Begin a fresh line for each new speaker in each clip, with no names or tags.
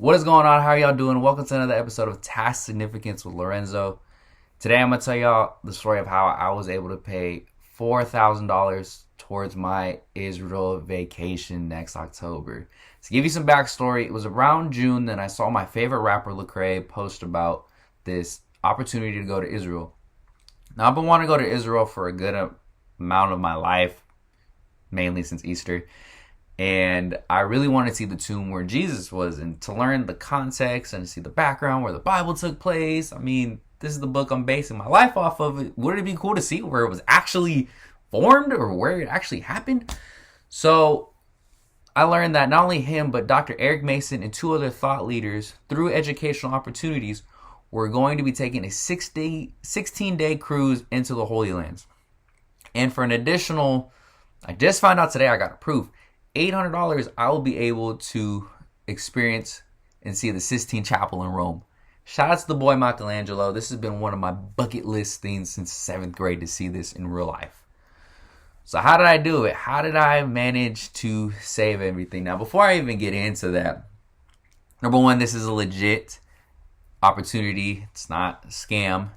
What is going on? How are y'all doing? Welcome to another episode of Task Significance with Lorenzo. Today I'm going to tell y'all the story of how I was able to pay $4,000 towards my Israel vacation next October. To give you some backstory, it was around June that I saw my favorite rapper Lecrae post about this opportunity to go to Israel. Now I've been wanting to go to Israel for a good amount of my life, mainly since Easter. And I really wanted to see the tomb where Jesus was and to learn the context and to see the background where the Bible took place. I mean, this is the book I'm basing my life off of. Wouldn't it be cool to see where it was actually formed or where it actually happened? So I learned that not only him, but Dr. Eric Mason and two other thought leaders, through educational opportunities, were going to be taking a 16-day cruise into the Holy Lands. And for an additional, I just found out today, I got approved, $800, I will be able to experience and see the Sistine Chapel in Rome. Shout out to the boy Michelangelo. This has been one of my bucket list things since 7th grade to see this in real life. So how did I do it? How did I manage to save everything? Now, before I even get into that, number one, this is a legit opportunity. It's not a scam.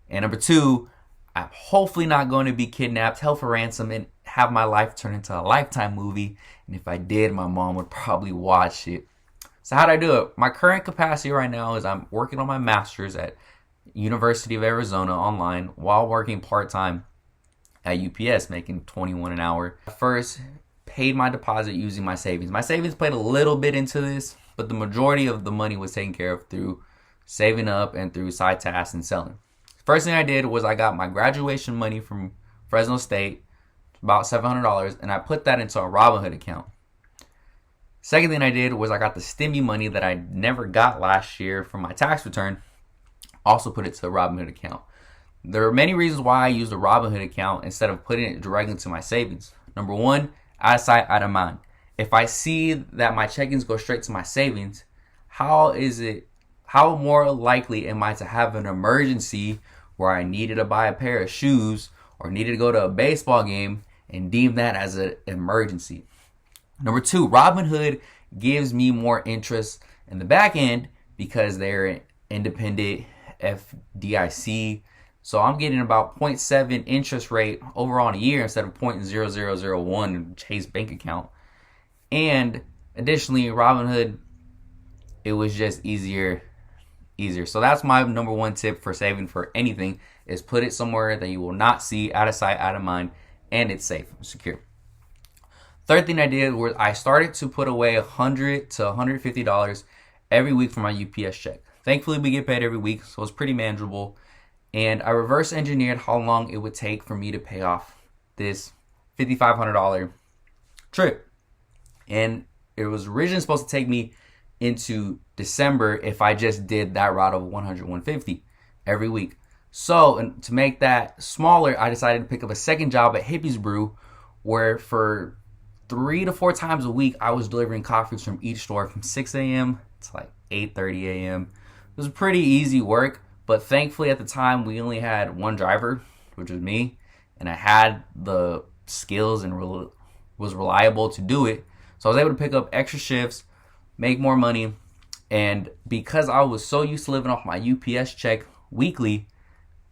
And number two, I'm hopefully not going to be kidnapped, held for ransom, and have my life turn into a Lifetime movie. And if I did, my mom would probably watch it. So how'd I do it? My current capacity right now is I'm working on my master's at University of Arizona online while working part-time at UPS, making $21 an hour. I first paid my deposit using my savings. My savings played a little bit into this, but the majority of the money was taken care of through saving up and through side tasks and selling. First thing I did was I got my graduation money from Fresno State, about $700, and I put that into a Robinhood account. Second thing I did was I got the stimmy money that I never got last year from my tax return, also put it to a Robinhood account. There are many reasons why I used a Robinhood account instead of putting it directly into my savings. Number one, out of sight, out of mind. If I see that my check-ins go straight to my savings, how more likely am I to have an emergency where I needed to buy a pair of shoes or needed to go to a baseball game and deem that as an emergency? Number two, Robinhood gives me more interest in the back end because they're independent FDIC. So I'm getting about 0.7 interest rate overall in a year instead of 0.0001 in Chase bank account. And additionally, Robinhood, it was just easier. So that's my number one tip for saving for anything, is put it somewhere that you will not see, out of sight, out of mind, and it's safe, secure. Third thing I did was I started to put away $100 to $150 every week for my UPS check. Thankfully, we get paid every week, so it's pretty manageable. And I reverse engineered how long it would take for me to pay off this $5,500 trip. And it was originally supposed to take me into December if I just did that route of 100, 150 every week. So, and to make that smaller, I decided to pick up a second job at Hippie's Brew, where for 3 to 4 times a week, I was delivering coffees from each store from 6 a.m. to like 8:30 a.m. It was pretty easy work, but thankfully at the time, we only had one driver, which was me, and I had the skills and was reliable to do it. So I was able to pick up extra shifts, make more money, and because I was so used to living off my UPS check weekly,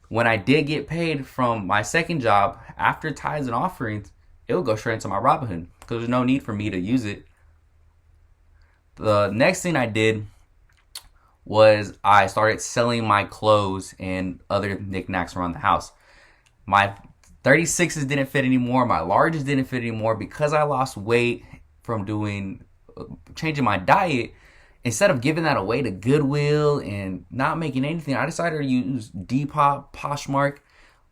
when I did get paid from my second job, after tithes and offerings, it would go straight into my Robinhood because there's no need for me to use it. The next thing I did was I started selling my clothes and other knickknacks around the house. My 36s didn't fit anymore. My larges didn't fit anymore because I lost weight from changing my diet. Instead of giving that away to Goodwill and not making anything, I decided to use Depop, Poshmark,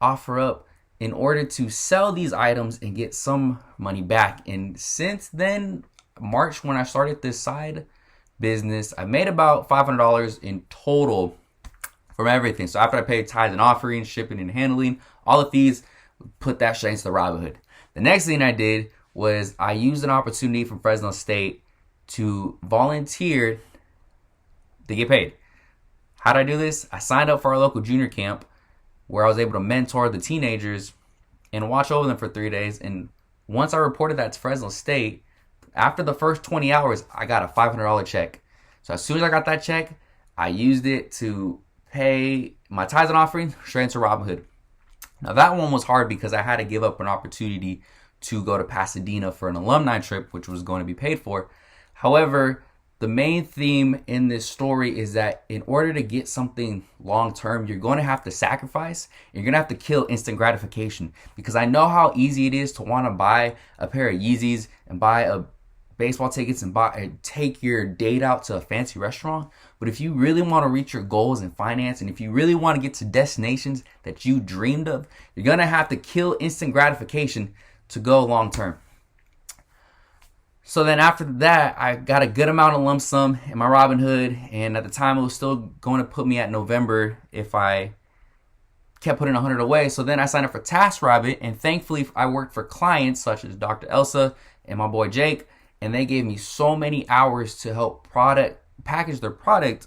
OfferUp in order to sell these items and get some money back. And since then, March, when I started this side business, I made about $500 in total from everything. So after I paid tithes and offerings, shipping and handling, all the fees, put that straight into the Robinhood. The next thing I did was I used an opportunity from Fresno State to volunteer to get paid. How did I do this? I signed up for our local junior camp where I was able to mentor the teenagers and watch over them for 3 days. And once I reported that to Fresno State, after the first 20 hours, I got a $500 check. So as soon as I got that check, I used it to pay my tithes and offering straight into Robinhood. Now that one was hard because I had to give up an opportunity to go to Pasadena for an alumni trip, which was going to be paid for. However, the main theme in this story is that in order to get something long term, you're going to have to sacrifice. You're going to have to kill instant gratification, because I know how easy it is to want to buy a pair of Yeezys and buy a baseball tickets and take your date out to a fancy restaurant. But if you really want to reach your goals in finance, and if you really want to get to destinations that you dreamed of, you're going to have to kill instant gratification to go long term. So then after that, I got a good amount of lump sum in my Robinhood, and at the time it was still going to put me at November if I kept putting 100 away. So then I signed up for TaskRabbit, and thankfully I worked for clients such as Dr. Elsa and my boy Jake, and they gave me so many hours to help package their product.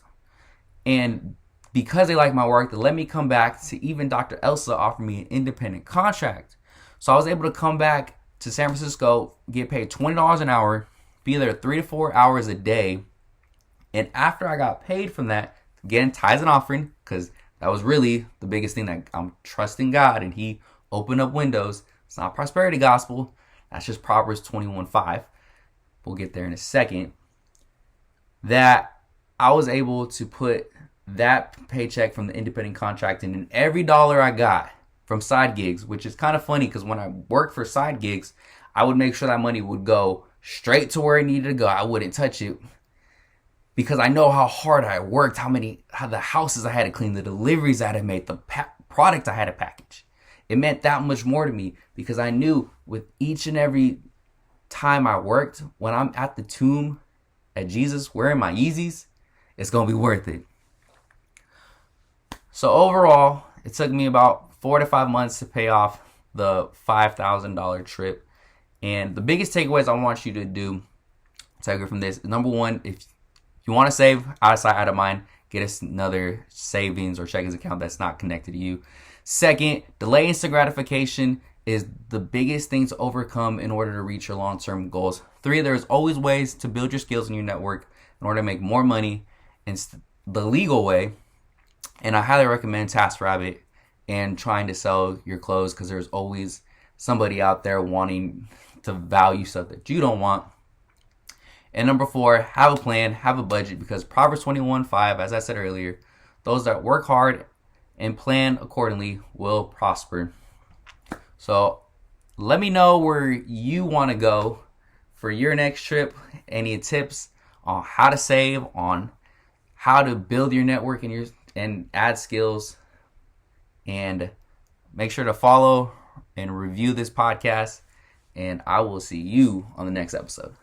And because they like my work, they let me come back to even Dr. Elsa offered me an independent contract. So I was able to come back to San Francisco, get paid $20 an hour, be there 3 to 4 hours a day. And after I got paid from that, again, tithes and offering, because that was really the biggest thing, that I'm trusting God and He opened up windows. It's not prosperity gospel. That's just Proverbs 21:5. We'll get there in a second. That I was able to put that paycheck from the independent contract in every dollar I got from side gigs, which is kind of funny because when I worked for side gigs, I would make sure that money would go straight to where it needed to go. I wouldn't touch it because I know how hard I worked, how the houses I had to clean, the deliveries I had to make, the product I had to package. It meant that much more to me because I knew with each and every time I worked, when I'm at the tomb at Jesus wearing my Yeezys, it's going to be worth it. So overall, it took me about 4 to 5 months to pay off the $5,000 trip. And the biggest takeaways I want you to do, take it from this, number one, if you want to save, out of sight, out of mind, get us another savings or checkings account that's not connected to you. Second, delay instant gratification is the biggest thing to overcome in order to reach your long-term goals. 3, there's always ways to build your skills in your network in order to make more money in the legal way. And I highly recommend TaskRabbit and trying to sell your clothes, because there's always somebody out there wanting to value stuff that you don't want. And number 4, have a plan, have a budget, because Proverbs 21:5, as I said earlier, those that work hard and plan accordingly will prosper. So let me know where you want to go for your next trip. Any tips on how to save, on how to build your network and add skills. And make sure to follow and review this podcast. And I will see you on the next episode.